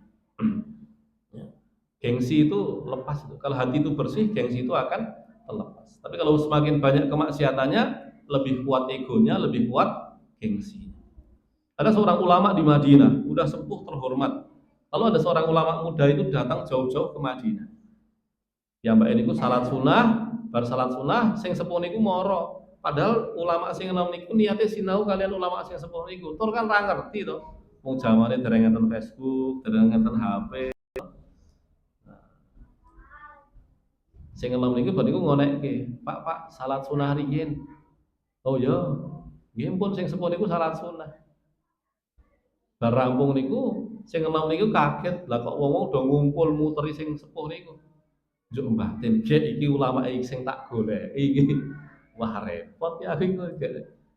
Gengsi itu lepas itu. Kalau hati itu bersih, gengsi itu akan terlepas. Tapi kalau semakin banyak kemaksiatannya, lebih kuat egonya, lebih kuat gengsi. Ada seorang ulama di Madinah, udah sepuh terhormat. Lalu ada seorang ulama muda itu datang jauh-jauh ke Madinah. Ya mbak ini salat sunnah, bar salat sunnah, sing sepuh niku moro. Padahal ulama sing enom niku niate sinau kalian ulama sing sepuh niku. Tur kan ra ngerti to. Wong jamane dereng ngenten Facebook, dereng ngenten HP. Sing enom niku bar niku ngonekke, Pak, salat sunah riyin." "Oh ya, nggih pun sing sepuh niku salat sunah." Bar rampung niku sing enom niku kaget, lah kok wong-wong do ngumpul muteri sing sepuh niku. Njuk mbatin, "Gek iki ulama sing tak goleki iki." Wah repot ya aku iku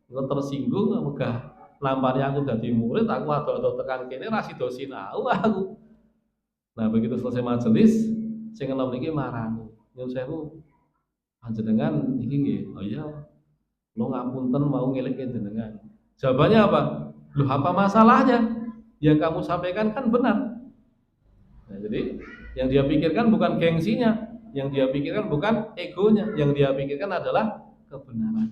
engko tersinggung megah nampani aku dadi murid, aku ado-ado tekan kene ra sida sinau aku. Nah begitu selesai majelis, sing enom niki marani, "Nyun sewu, panjenengan iki nggih." "Oh iya, kula ngapunten mau ngelekke jenengan." Jawabannya apa? "Loh apa masalahnya? Yang kamu sampaikan kan benar." Nah, jadi yang dia pikirkan bukan gengsinya, yang dia pikirkan bukan egonya, yang dia pikirkan adalah kebenaran.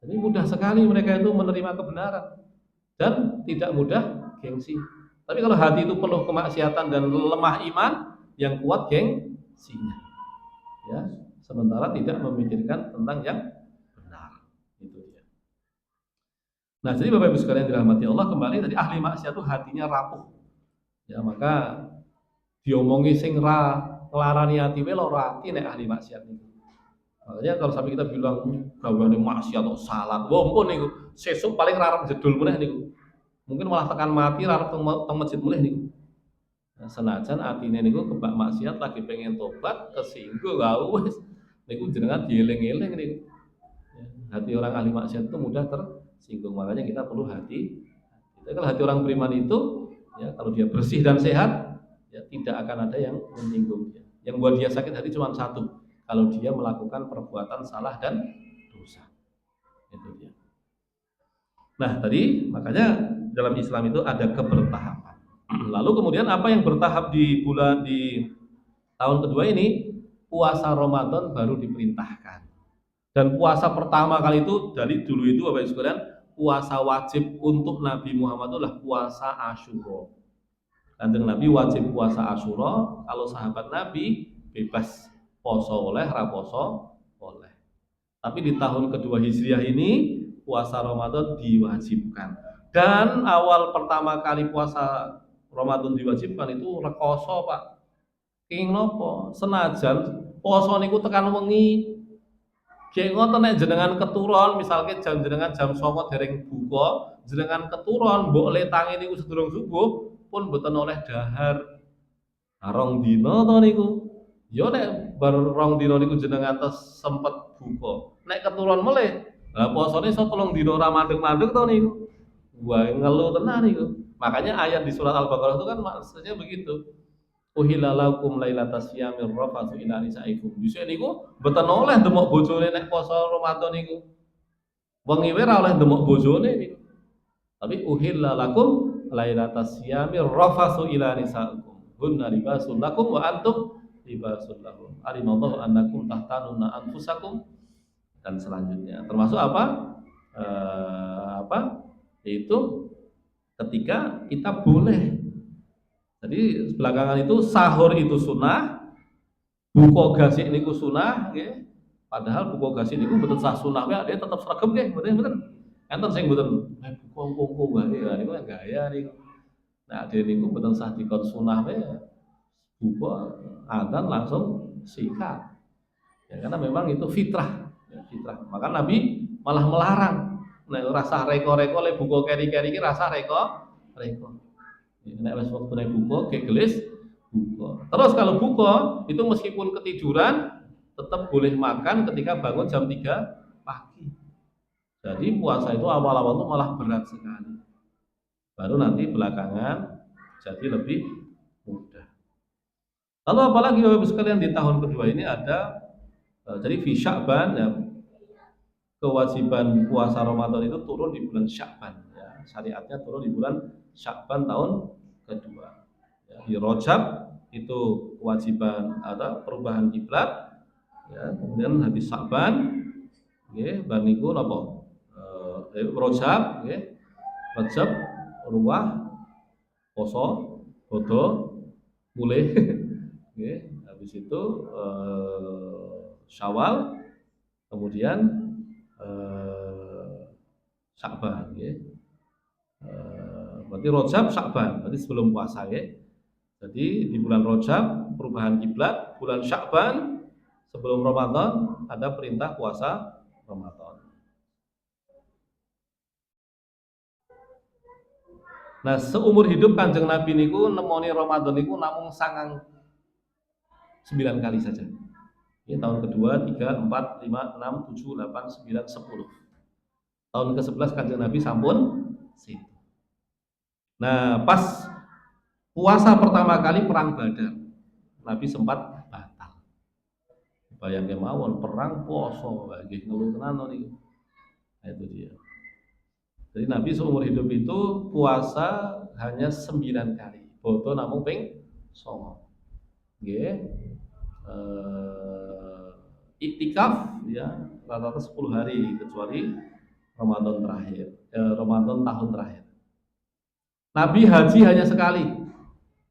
Jadi mudah sekali mereka itu menerima kebenaran dan tidak mudah gengsi. Tapi kalau hati itu penuh kemaksiatan dan lemah iman, yang kuat gengsinya. Ya, sementara tidak memikirkan tentang yang benar. Itu dia. Nah, jadi Bapak Ibu sekalian dirahmati Allah, kembali tadi ahli maksiat itu hatinya rapuh. Ya, maka diomongi sing ra nglarani ati wae lara ati nek ahli maksiat niku. Makanya kalau sampai kita bilang gaweane maksiat atau salat, wah ampun niku sesuk paling ra arep jedul meneh niku. Mungkin malah tekan mati ra arep teng masjid meneh niku. Nah, senajan atine niku kebak maksiat lagi pengen tobat kesinggung wis niku jenengan dieling-eling niku. Ya, hati orang ahli maksiat itu mudah tersinggung, makanya kita perlu hati. Kalau hati orang beriman itu ya kalau dia bersih dan sehat ya tidak akan ada yang menyinggung dia. Yang buat dia sakit hati cuma satu, kalau dia melakukan perbuatan salah dan dosa. Itu dia. Nah, tadi makanya dalam Islam itu ada kebertahapan. Lalu kemudian apa yang bertahap di tahun kedua ini? Puasa Ramadan baru diperintahkan. Dan puasa pertama kali itu dari dulu itu Bapak Ibu sekalian, puasa wajib untuk Nabi Muhammad itu adalah puasa Asyura. Kanjeng Nabi wajib puasa Asyura, kalau sahabat Nabi bebas poso oleh, raposo oleh. Tapi di tahun kedua Hijriah ini puasa Ramadan diwajibkan. Dan awal pertama kali puasa Ramadan diwajibkan itu rekoso, Pak. King nopo? Senajan poso niku tekan wengi. Kayak ngoten nek jenengan keturun, misalnya jenengan jam 09.00 dereng buka, jenengan keturun mbok letangi niku sedurung subuh pun mboten oleh dahar. Rong dina to niku. Ya nek bar rong dina niku jenengan tes sempet buka. Nek keturun melih, lah posone iso 3 dina ora mandeg-mandeg to niku. Wah, ngeluh tenan niku. Makanya ayat di surat Al-Baqarah itu kan maksudnya begitu. Uhilla lakum lailatas siyamir rafatsu ila nisaikum. Dhisik niku mboten oleh ndemok bojone nek poso Ramadan niku. Wengi wae ora oleh ndemok bojone niku. Tapi uhilla lakum lailatas siyamir rafatsu ila nisaikum. Hunna libasul lakum wa antum libasul lahum. Alimallahu annakum tahtanuna anfusakum dan selanjutnya. Termasuk apa? Yaitu ketika kita boleh. Jadi belakangan itu sahur itu sunnah, buka gasik niku sunah, nggih. Padahal buka gasik niku mboten sah sunah wae, dia tetep sregep nggih, mboten. Enten sing mboten buka kongko wae, ya niku gaya niku. Nah, dene niku mboten sah dikon sunah wae, buka adzan langsung sikat. Ya, karena memang itu fitrah, ya, fitrah. Maka Nabi malah melarang. Nek rasa reko-reko le buka keri-keri iki rasa reko. Nek wis waktune buka gegelis buka. Terus kalau buka itu meskipun ketiduran tetap boleh makan ketika bangun jam 3 pagi. Jadi puasa itu awal-awal itu malah berat sekali. Baru nanti belakangan jadi lebih mudah. Lalu apalagi Bapak Ibu sekalian di tahun kedua ini ada jadi fi Sya'ban ya, kewajiban puasa Ramadan itu turun di bulan Sya'ban ya. Syariatnya turun di bulan Sya'ban tahun kedua. Ya, di Rajab itu kewajiban ada perubahan kiblat ya, kemudian habis Sya'ban nggih bar niku napa Rajab nggih Rajab ruwah poso bodo mulai nggih habis itu Syawal kemudian Sya'ban nggih berarti Rajab Sya'ban berarti sebelum puasa nggih Jadi di bulan Rajab perubahan kiblat, bulan Sya'ban sebelum Ramadan ada perintah puasa Ramadan. Nah, seumur hidup Kanjeng Nabi niku nemoni Ramadan niku namung 9 kali saja. Ini tahun kedua, 3, 4, 5, 6, 7, 8, 9, 10. Tahun ke-11 Kanjeng Nabi sampun situ. Nah, pas puasa pertama kali perang Badar, Nabi sempat batal. Bayangke mawon perang poso, nggih ngeluh tenan niku. Nah, itu dia. Jadi Nabi seumur hidup itu puasa hanya 9 kali. Boto namung ping 9. Nggih. Iktikaf ya rata-rata 10 hari kecuali Ramadan terakhir, Ramadan tahun terakhir. Nabi haji hanya sekali.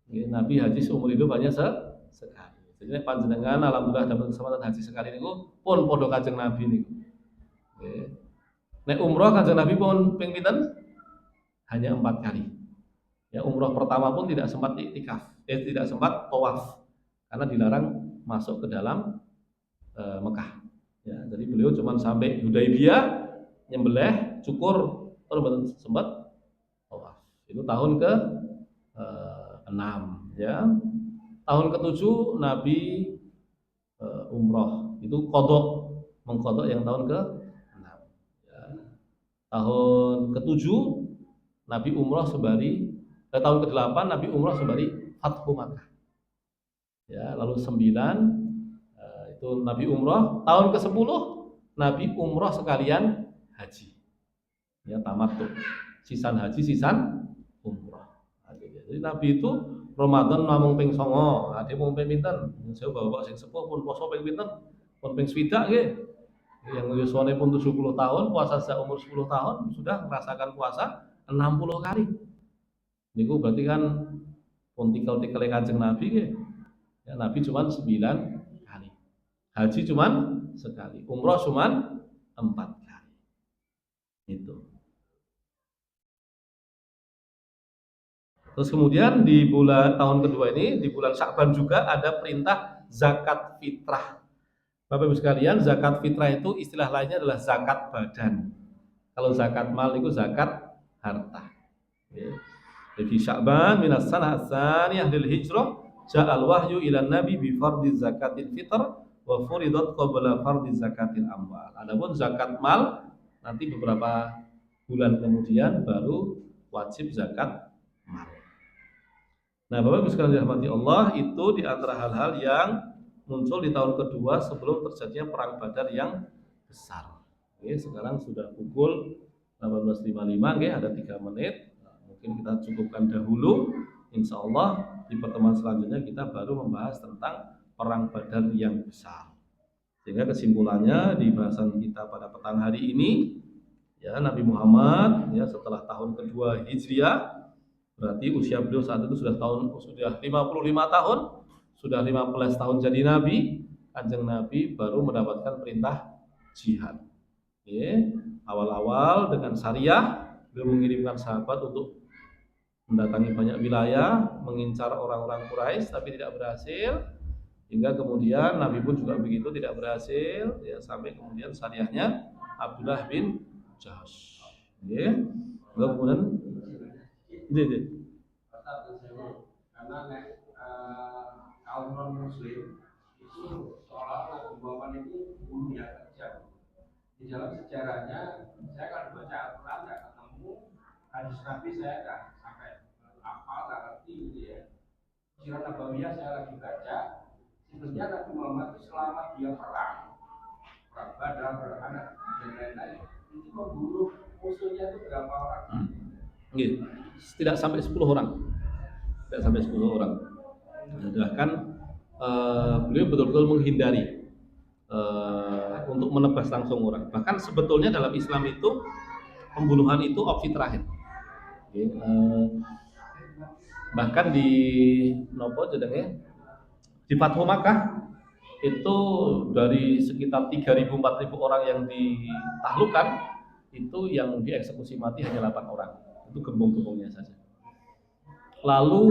Nabi haji seumur hidup hanya sekali. Jadi panjenengan alhamdulillah dapat kesempatan haji sekali niku pun padha Kanjeng Nabi niku. Nek umroh Kanjeng Nabi pun ping pinten? Hanya 4 kali. Ya umroh pertama pun tidak sempat iktikaf, tidak sempat tawaf karena dilarang masuk ke dalam Mekah. Ya, jadi beliau cuma sampai Hudaybiyah, nyembelih, cukur, terus sempat tawaf. Itu tahun ke-6 ya. Tahun ke-7 Nabi umroh. Itu qadha, mengqadha yang tahun ke-6 ya. Tahun ke-7 Nabi umroh sembari tahun ke-8 Nabi umroh sembari Fathu Makkah. Ya, lalu 9 itu Nabi umroh. Tahun ke-10 Nabi umroh sekalian haji. Ya, tamat tuh. Sisan haji, sisan umroh. Jadi Nabi itu Ramadan namung ping 9, ade mung ping pinten? Saya bawa sing sepuh pun poso ping pinten? Pun ping 7 nggih. Yang yuswane pun 70 tahun, puasa sejak umur 10 tahun sudah merasakan puasa 60 kali. Niku berarti kan pun tikel-tikele Kanjeng Nabi nggih. Ya, Nabi cuma 9 kali. Haji cuma sekali. Umroh cuma 4 kali. Itu. Terus kemudian di bulan tahun kedua ini, di bulan Sya'ban juga ada perintah zakat fitrah. Bapak Ibu sekalian, zakat fitrah itu istilah lainnya adalah zakat badan. Kalau zakat mal itu zakat harta. Jadi Sya'ban minas sanah tsaniyah lil hijrah ja'al wahyu ila nabi bi fardhi zakatil fitr wa furidat qabla fardhi zakatil amwal. Adapun zakat mal nanti beberapa bulan kemudian baru wajib zakat mal. Nah, Bapak Ibu sekalian dirahmati Allah, itu di antara hal-hal yang muncul di tahun kedua sebelum terjadinya perang Badar yang besar. Oke, sekarang sudah pukul 18.55, oke, ada 3 menit. Nah, mungkin kita cukupkan dahulu. Insya Allah di pertemuan selanjutnya kita baru membahas tentang perang Badar yang besar. Sehingga kesimpulannya di bahasan kita pada petang hari ini, ya Nabi Muhammad ya setelah tahun kedua Hijriah, berarti usia beliau saat itu sudah 55 tahun, sudah 15 tahun jadi nabi. Kanjeng Nabi baru mendapatkan perintah jihad. Ya, awal-awal dengan syariah, beliau mengirimkan sahabat untuk mendatangi banyak wilayah, mengincar orang-orang Quraisy tapi tidak berhasil. Hingga kemudian Nabi pun juga begitu, tidak berhasil ya, sampai kemudian syariahnya Abdullah bin Jahsh. Ya. Kemudian karena kaum non muslim itu seolah-olah pembawaan itu bunuh yang kejam. Di dalam sejarahnya saya kalau baca Al-Quran nggak ketemu hadis Nabi, saya nggak sampai hafal, nggak ngerti gitu ya. Sirah Nabawiyah saya lagi baca, sebenarnya Nabi Muhammad itu selama dia perang Badar, perang dan lain-lain, itu membunuh musuhnya itu berapa orang? Tidak sampai 10 orang. Tidak sampai 10 orang. Bahkan beliau betul-betul menghindari untuk menebas langsung orang. Bahkan sebetulnya dalam Islam itu pembunuhan itu opsi terakhir. Bahkan di di Fathu Makkah itu dari sekitar 3.000-4.000 orang yang ditaklukkan, itu yang dieksekusi mati hanya 8 orang. Itu gembong-gembongnya saja. Lalu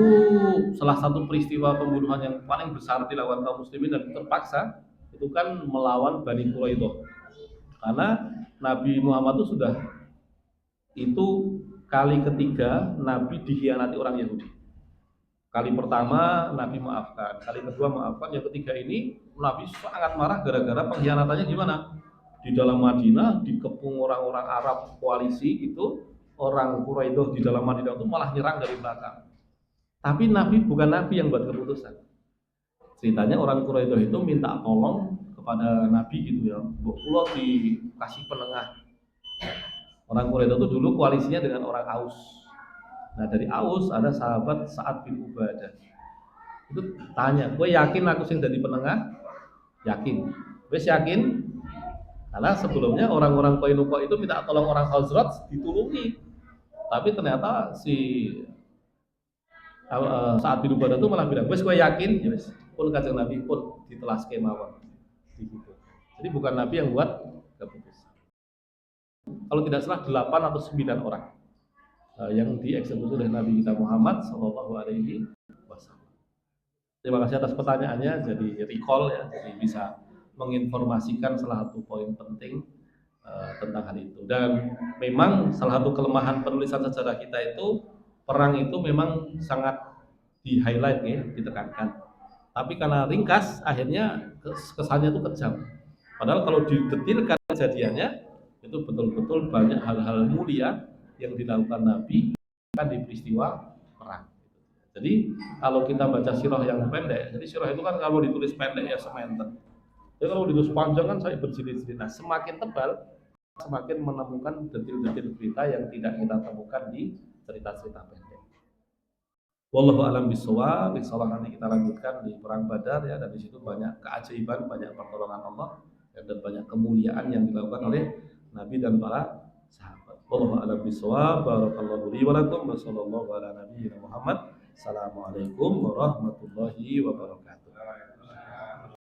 salah satu peristiwa pembunuhan yang paling besar dilakukan kaum muslimin dan terpaksa itu kan melawan Bani Quraidah. Karena Nabi Muhammad itu kali ketiga Nabi dikhianati orang Yahudi. Kali pertama Nabi maafkan, kali kedua maafkan, yang ketiga ini Nabi sangat marah gara-gara pengkhianatannya gimana? Di dalam Madinah dikepung orang-orang Arab koalisi itu, orang Quraidah di dalam Madinah itu malah nyerang dari belakang. Tapi Nabi bukan Nabi yang buat keputusan. Ceritanya orang Quraidah itu minta tolong kepada Nabi gitu ya, Pulau dikasih penengah. Orang Quraidah itu dulu koalisinya dengan orang Aus. Nah dari Aus ada sahabat Sa'ad bin Ubadah. Itu tanya, gue yakin aku sing jadi penengah? Yakin. Wes yakin? Karena sebelumnya orang-orang Qainuqa itu minta tolong orang Khazraj ditulungi. Tapi ternyata si Sa'ad bin Ubadah itu malah bilang, wes gue yakin, ya wes. Pun kanjeng Nabi pun ditelas kemawon. Gitu. Jadi bukan Nabi yang buat keputusan. Kalau tidak salah 8 atau 9 orang yang dieksekusi oleh Nabi kita Muhammad Shallallahu Alaihi Wasallam. Terima kasih atas pertanyaannya. Jadi recall ya, jadi bisa menginformasikan salah satu poin penting tentang hal itu. Dan memang salah satu kelemahan penulisan sejarah kita itu, perang itu memang sangat di highlight ya, ditekankan. Tapi karena ringkas, akhirnya kesannya itu kejam. Padahal kalau didetilkan kejadiannya, itu betul-betul banyak hal-hal mulia yang dilakukan Nabi kan di peristiwa perang. Jadi kalau kita baca sirah yang pendek, jadi sirah itu kan kalau ditulis pendek ya sementer. Jadi kalau ditulis panjang kan saya berjilid-jilid. Nah semakin tebal, semakin menemukan detil-detil berita yang tidak kita temukan di cerita-cerita pendek. Wallahu alam bisawab. Insyaallah nanti kita lanjutkan di perang Badar ya, dan di situ banyak keajaiban, banyak pertolongan Allah dan banyak kemuliaan yang dilakukan oleh Nabi dan para sahabat. Wallahu a'lam bishawab. Barakallahu li wa lakum wa sallallahu ala nabiyyina Muhammad. Assalamualaikum warahmatullahi wabarakatuh.